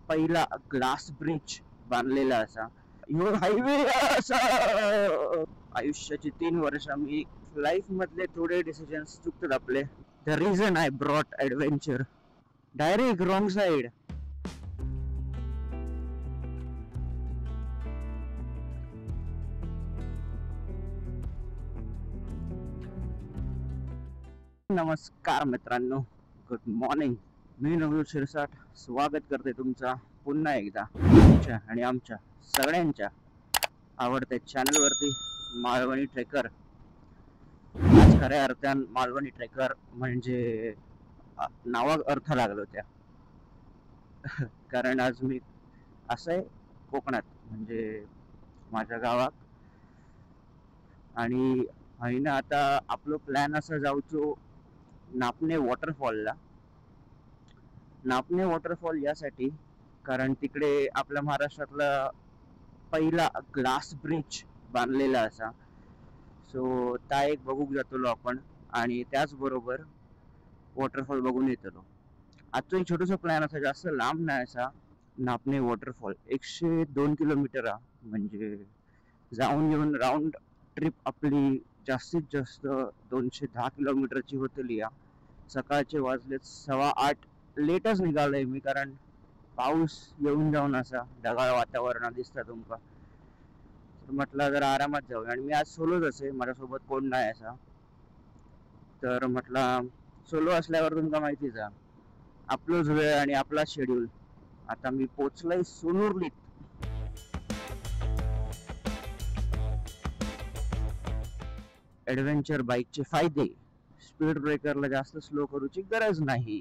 पहिला glass bridge बांधलेला असा ह्यो हायवे असा. आयुष्याची 3 वर्ष मी लाईफ मधले थोडे डिसिजन्स चुकतात आपले. The reason I brought adventure direct wrong side. नमस्कार मित्रांनो, गुड मॉर्निंग. मी नवजोत शिरसाट स्वागत करते तुमचा पुन्हा एकदा तुमच्या आणि आमच्या सगळ्यांच्या आवडत्या चॅनलवरती मालवणी ट्रेकर. आज खऱ्या अर्थान मालवणी ट्रेकर म्हणजे नावाक अर्थ लागलो त्या. कारण आज मी असं आहे कोकणात, म्हणजे माझ्या गावात. आणि हायना आता आपलं प्लॅन असं जाऊचो नापणे वॉटरफॉलला. नापणे वॉटरफॉल यासाठी कारण तिकडे आपल्या महाराष्ट्रातला पहिला ग्लास ब्रिज बांधलेला असा. सो त्या एक बघूक जातलो आपण आणि त्याचबरोबर वॉटरफॉल बघून येतलो. आजचा एक छोटासा प्लॅन असा, जास्त लांब नाही असा. नापणे वॉटरफॉल 102 किलोमीटर म्हणजे जाऊन येऊन राऊंड ट्रिप आपली जास्तीत जास्त 210 किलोमीटरची होतली. सकाळचे वाजले 7:15. लेटच निघालोय मी कारण पाऊस येऊन जाऊन असा ढगाळ वातावरण दिसतं तुमका. तर म्हटलं जरा आरामात जाऊया. आणि मी आज सोलोच असे, माझ्यासोबत कोण नाही असा. तर म्हटलं सोलो असल्यावर तुमका माहितीच आहे आपलोच वेळ आणि आपला शेड्यूल. आता मी पोचलोय सोनुर्लीत. ॲडव्हेंचर बाईकचे फायदे: स्पीड ब्रेकरला जास्त स्लो करूची गरज नाही.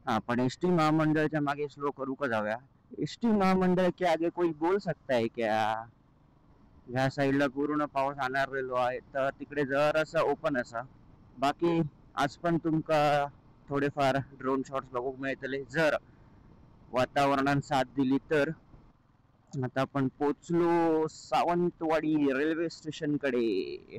हाँ, पण एसटी महामंडळच्या मागे स्लो करू का जाव्या? एसटी महामंडळ के आगे कोई बोल सकता है क्या? ह्या साईडला पूर्ण पाऊस आणलेलो आहे, तर तिकडे जरासा ओपन असा. बाकी आज पण तुमका थोडेफार ड्रोन शॉट्स बघूक मिळतले जर वातावरणान साथ दिली तर. आता आपण पोचलो सावंतवाडी रेल्वे स्टेशन कडे.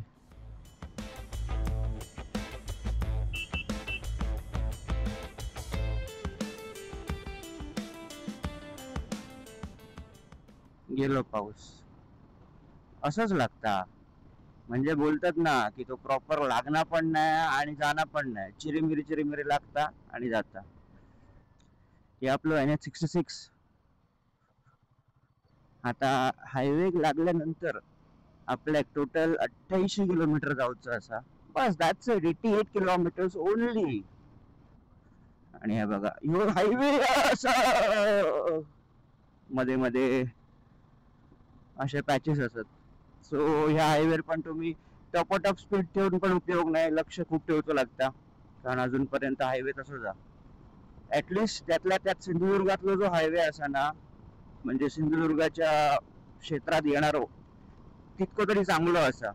गेलो पाऊस. असंच लागता, म्हणजे बोलतात ना की तो प्रॉपर लागणार पण नाही आणि जाणार पण नाही. चिरीमिरी लागता आणि जाता. हे आपलं NH66. आता हायवे लागल्यानंतर आपल्या टोटल 88 किलोमीटर जाऊचं असा. बस दॅट्स इट. 88 kilometres only. आणि हे बघा ह्यो हायवे असा. मध्ये मध्ये असे पॅचेस असतात. सो ह्या हायवेवर पण तुम्ही टॉप स्पीड ठेवून पण उपयोग नाही, लक्ष खूप ठेवचं लागता. कारण अजूनपर्यंत हायवे तसंच आहे. ऍटलिस्ट त्यातल्या त्यात सिंधुदुर्गातला जो हायवे असा ना, म्हणजे सिंधुदुर्गाच्या क्षेत्रात येणारो तितकं तरी चांगलं असा.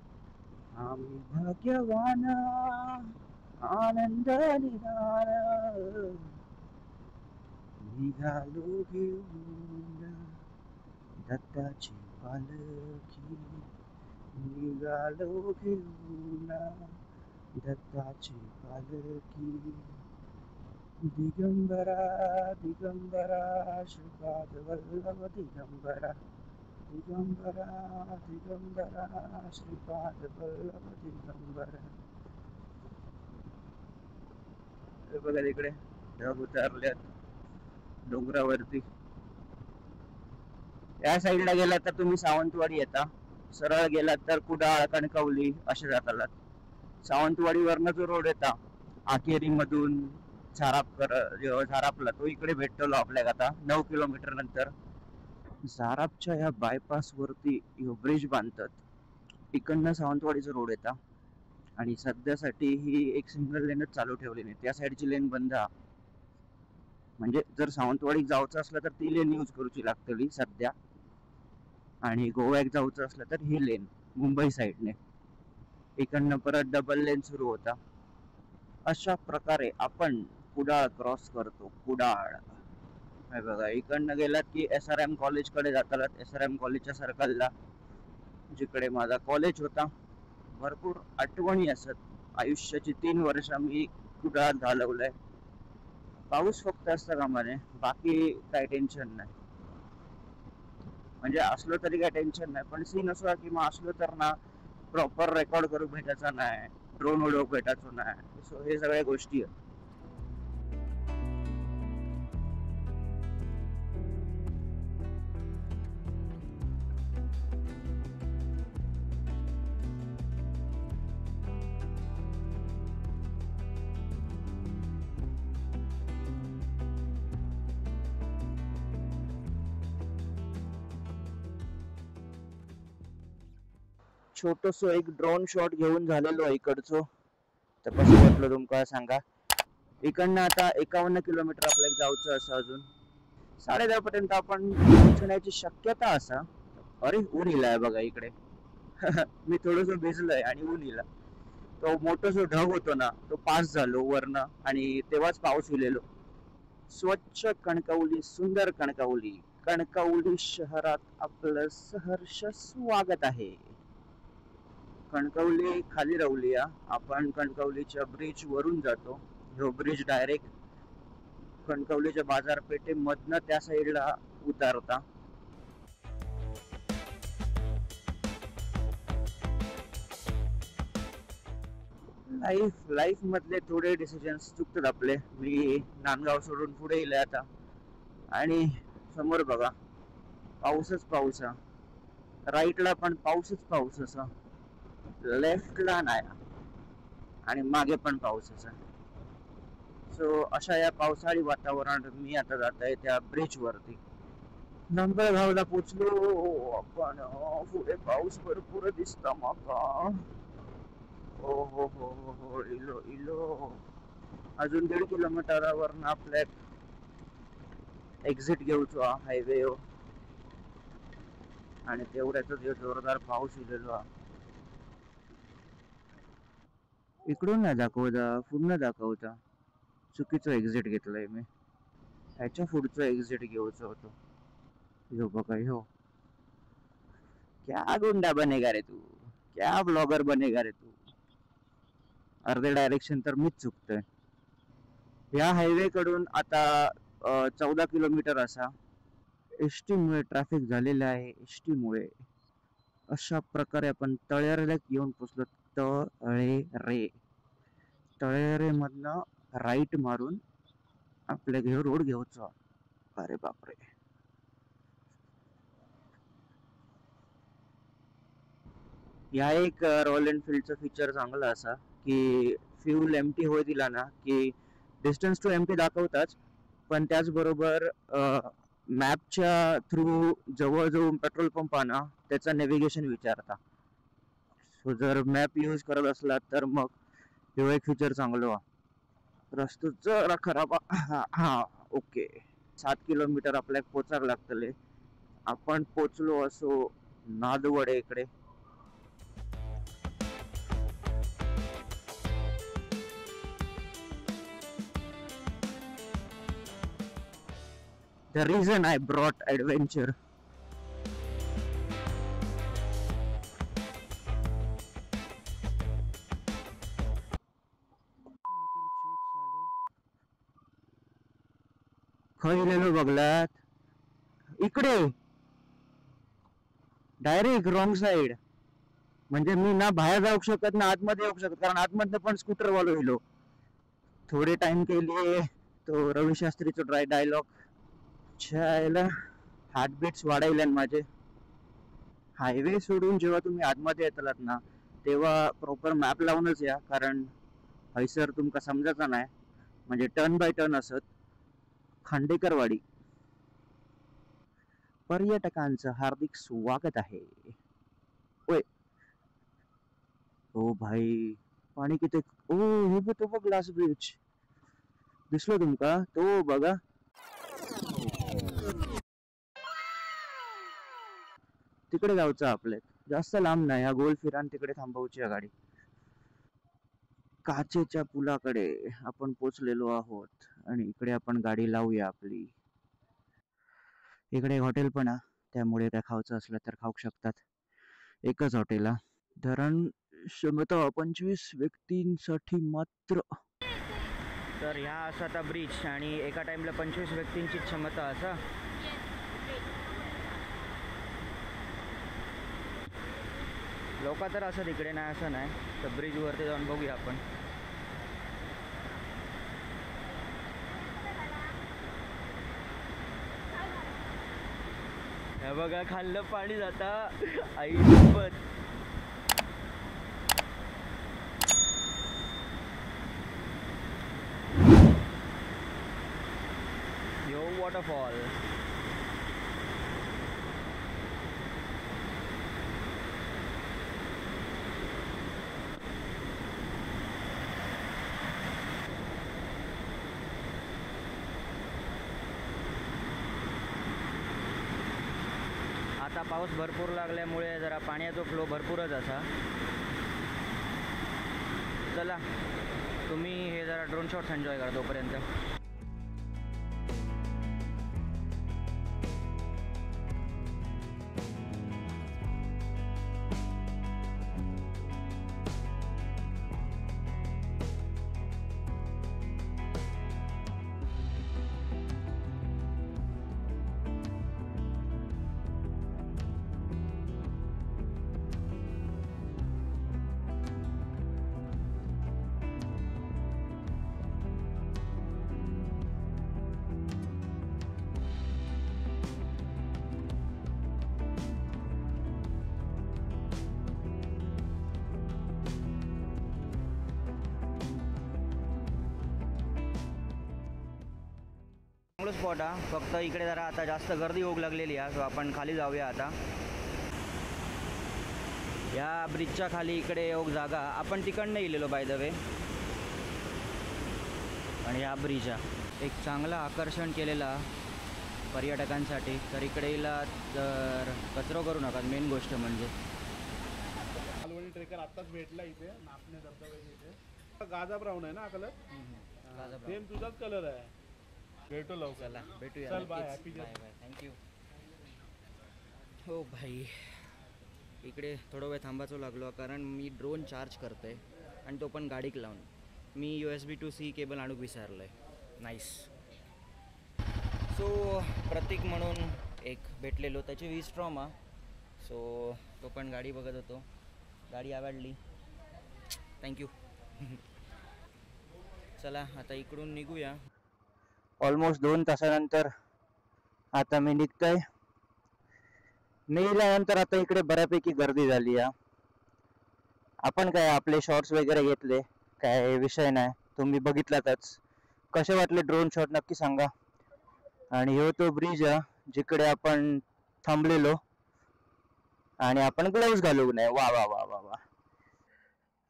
आम्ही भाग्यवान आनंद निधान निघालो घेऊन दत्ताची पालखी. निघालो घेऊन दत्ताची पालखी. दिगंबरा दिगंबरा श्रीपाद वल्लभ दिगंबरा. दिगंबरा दिगंबरा श्रीपाद वल्लभ दिगंबरा. बघा तिकडे ढग उतरल्यात डोंगरावरती. या साईडला गेलात तर तुम्ही सावंतवाडी येता, सरळ गेलात तर कुडाळ कणकवली असे जातालात. सावंतवाडीवरनं जो रोड येता आकेरी मधून झारापला, तो इकडे भेटतो आपल्याला आता 9 किलोमीटर नंतर. झारापच्या या बायपास वरती ब्रिज बांधतात. इकडनं सावंतवाडीचा रोड येता आणि सध्यासाठी ही एक सिंगल लेनच चालू ठेवली नाही. त्या साईडची लेन बंद. म्हणजे जर सावंतवाडीत जायचं असलं तर ती लेन यूज करूची लागतली सध्या. आणि गोव्यात जायचं असलं तर ही लेन मुंबई साईडने. इकडनं परत डबल लेन सुरू होता. अशा प्रकारे आपण कुडाळ क्रॉस करतो. कुडाळ बघा, इकडनं गेलात की SRM कॉलेज कडे जातालात. SRM कॉलेजच्या सर्कलला जिकडे माझा कॉलेज होता. भरपूर आठवणी असत. आयुष्याची 3 वर्ष मी कुडाळात घालवलंय. पाऊस फक्त असता कामाने, बाकी काय टेन्शन नाही. म्हणजे असलो तरी काय टेन्शन नाही, पण सीन असो की मग असलो तर ना प्रॉपर रेकॉर्ड करू भेटायचा नाही, ड्रोन उडवू भेटायचो नाही. सो हे सगळ्या गोष्टी आहेत. छोटस एक ड्रोन शॉट घेऊन झालेलो इकडचो. तर कसं वाटलं तुमका सांगा. इकडनं आता 51 किलोमीटर आपल्याला जाऊचं असं अजून 10:30 पर्यंत आपण पोहोचण्याची शक्यता असा. अरे ऊन इलाय बघा इकडे. मी थोडस भिजलोय आणि ऊन इला. तो मोठा जो ढग होतो ना तो पास झालो वरनं आणि तेव्हाच पाऊस इलेलो. स्वच्छ कणकवली, सुंदर कणकवली, कणकवली शहरात आपलं सहर्ष स्वागत आहे. कणकवली खाली राहुली. आपण कणकवलीच्या ब्रिज वरून जातो. ह्यो ब्रिज डायरेक्ट कणकवलीच्या बाजारपेठेमधनं त्या साईडला उतारता. लाईफ मधले थोडे डिसिजन्स चुकतात आपले. मी नांदगाव सोडून पुढे येईल आता आणि समोर बघा पाऊसच पाऊस. राईटला पण पाऊसच पाऊस असा, लेफ्टला नाही आणि मागे पण पाऊस असा. सो अशा या पावसाळी वातावरणात मी आता जात आहे त्या ब्रिज वरती. नंबरगावला पोचलो आपण. पुढे पाऊस भरपूर दिसता माका. हो हो हो हो हो, इलो इलो. अजून 1.5 किलोमीटरवर आपल्या एक्झिट घेऊचो हायवे आणि तेवढ्याच जोरदार पाऊस इलेलो. इकडून नाही दाखवता, पूर्ण दाखवता. चुकीचं एक्झिट घेतलंय मी. ह्याच्या पुढचं एक्झिट घेऊचं होतं. ह्यो बघा ह्यो. क्या गुंडा बनेगा रे तू, क्या ब्लॉगर बनेगा रे तू. अर्धे डायरेक्शन तर मीच चुकतोय. ह्या हायवे कडून आता 14 किलोमीटर असा. एसटी मुळे ट्रॅफिक झालेलं आहे. एसटी मुळे अशा प्रकारे आपण तळेरेला येऊन पोचलो. तळेरे मधनं राईट मारून आपल्या घेऊ रोड घेऊचा. अरे बापरे. या एक रॉयल एनफिल्डचं फीचर चांगलं असा की फ्यूल एमटी होय दिला ना की डिस्टन्स टू एमटी दाखवताच, पण त्याचबरोबर मॅपच्या थ्रू जवळ जो पेट्रोल पंप आहे ना त्याचा नेव्हिगेशन विचारता. सो जर मॅप यूज करत असला तर मग हे एक फीचर चांगलं. रस्तो जरा खराब. हा ओके. 7 किलोमीटर आपल्याला पोचायला लागतले. आपण पोचलो असो नादवडे इकडे. The reason I brought adventure. खयलेलो बघलात इकडे डायरेक्ट रॉंग साइड. म्हणजे मी ना बाहेर जाऊ शकत ना आतमध्ये येऊ शकत, कारण आतमध्ये पण स्कूटर वालो गेलो. थोडे टाइम के लिए तो रवी शास्त्रीचा ड्राय डायलॉग छायला हार्टबीट्स वाढायला माझे. हायवे सोडून जेव्हा तुम्ही आतमध्ये येतलात ना तेव्हा प्रॉपर मॅप लावूनच या, कारण हैसर तुमका समजायचा नाही. म्हणजे टर्न बाय टर्न असत. खांडेकरवाडी. पर्यटकांचं हार्दिक स्वागत आहे. ओय ओ भाई पाणी किती. ओ हे तो बघ ग्लास ब्रिज दिसलो तुमका तो बघा. तिकडे जाऊचं आपल्या. जास्त लांब नाही. हा गोल फिरान तिकडे थांबवची गाडी. काचेच्या पुलाकडे आपण पोचलेलो आहोत आणि इकडे आपण गाडी लावूया आपली. इकडे हॉटेल पण आहे, त्यामुळे काय खायचं असलं तर खाऊ शकतात. एकच हॉटेल आहे. धरण क्षमता 25 व्यक्तींसाठी मात्र. तर ह्या असा आता ब्रिज आणि एका टाइमला 25 व्यक्तींची क्षमता असा. लोक तर असं तिकडे नाही असं नाही, तर ब्रिजवरती जाऊन बघूया आपण. हे बघा खाल्लं पाणी जाता आई सोबत. यो वॉटरफॉल. आता पाऊस भरपूर लागल्यामुळे जरा पाण्याचा फ्लो भरपूरच असा. चला तुम्ही हे जरा ड्रोन शॉट्स एन्जॉय करा तोपर्यंत. चांगलं स्पॉट हा, फक्त इकडे जरा आता जास्त गर्दी होऊ लागलेली आहे. सो आपण खाली जाऊया आता. या ब्रिजच्या खाली इकडे एक जागा, आपण तिकडनं गेलेलो बाय द वे. आणि या ब्रिज एक चांगलं आकर्षण केलेला पर्यटकांसाठी. तर इकडे येला तर कचरा करू नका, मेन गोष्ट म्हणजे. मालवणी ट्रेकर आत्ताच भेटला इथे नापणे धबधब्याच्या इथे. गाजा ब्राऊन आहे ना कलर, सेम तुझाच कलर आहे. भेटू लवकर, भेटूया. चल bye, happy bye bye, thank you. हो भाई, इकडे थोडा वेळ थांबायचं लागलो कारण मी ड्रोन चार्ज करतोय आणि तो पण गाडीक लावून. मी USB to C केबल आणूक विसरलो आहे. नाईस. सो प्रतीक म्हणून एक भेटलेलो, त्याची V-Strom हा. सो तो पण गाडी बघत होतो, गाडी आवडली, थँक्यू. चला आता इकडून निघूया. ऑलमोस्ट 2 तासानंतर आता मी निघतोय. निघाल्यानंतर आता इकडे बऱ्यापैकी गर्दी झाली आहे. आपण काय आपले शॉट्स वगैरे घेतले, काय विषय नाही. तुम्ही बघितलातच. कसे वाटले ड्रोन शॉट नक्की सांगा. आणि हो तो ब्रिज जिकडे आपण थांबलेलो आणि आपण ग्लोव्स घालू नये. वा वा वा वा वा.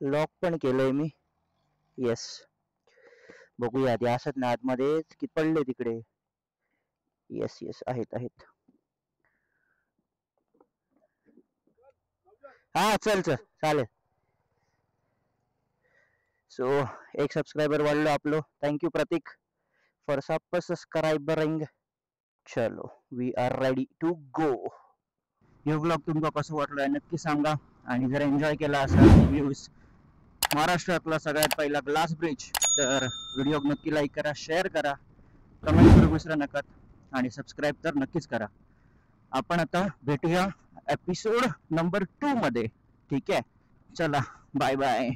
लॉक पण केलंय मी. येस, बघूया आधी असत ना आतमध्ये की पडले तिकडे. येस येस, आहेत आहेत. हा चल चल चालेल. सो एक सबस्क्राइबर वाढलो आपलो. Thank you Prateek for subscribing. चलो we are ready to go. हे ब्लॉग तुमका कसं वाटलं नक्की सांगा. आणि जर एन्जॉय केला असेल व्ह्यूज महाराष्ट्रातला सगळ्यात पहिला ग्लास ब्रिज, तर व्हिडिओ नक्की लाईक करा, शेअर करा, कमेंट करू विसरू नका आणि सबस्क्राईब तर नक्कीच करा. आपण आता भेटूया एपिसोड नंबर 2 मध्ये. ठीक आहे, चला बाय बाय.